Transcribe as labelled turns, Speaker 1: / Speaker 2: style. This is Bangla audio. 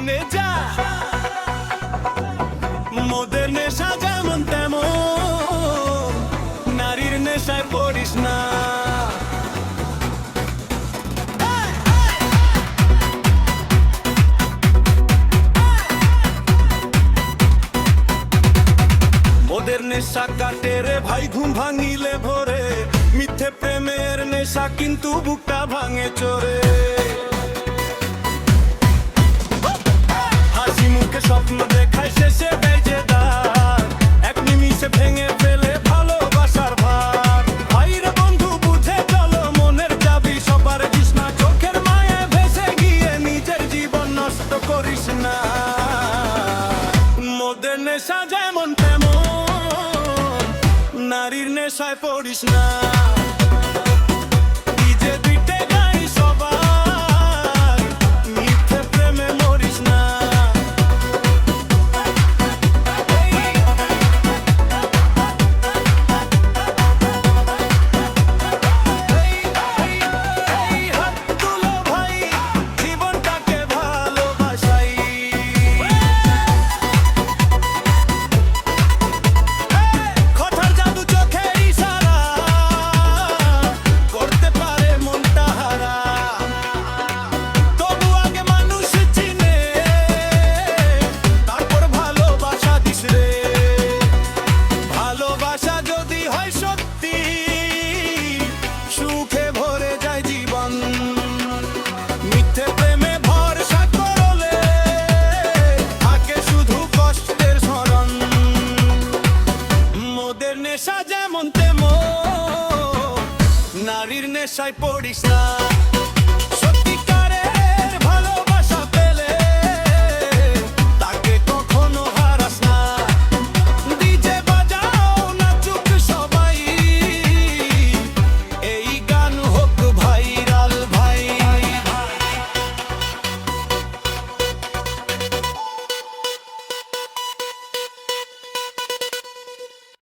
Speaker 1: জেনে যা, মদের নেশা যেমন তেমন, নারীর নেশায় পড়িস না। মদের নেশা কাটে রে ভাই ঘুম ভাঙিলে ভোরে, মিথ্যে প্রেমের নেশা কিন্তু বুকটা ভাঙে চোরে। হাসি মুখে স্বপ্ন দেখায় শেষে বেজে দাঁড়, এক নিমিষে ভেঙে ফেলে ভালোবাসার ভার। ভাইরে বন্ধু বুঝে চলো, মনের যাবি সবার দিস না, চোখের মায়ে ভেসে গিয়ে নিজের জীবন নষ্ট করিস না। মদের নেশা যেমন তেমন, নারীর নেশায় পড়িস না। নেশা যেমন তেমন, নারীর নেশায় পড়িস না।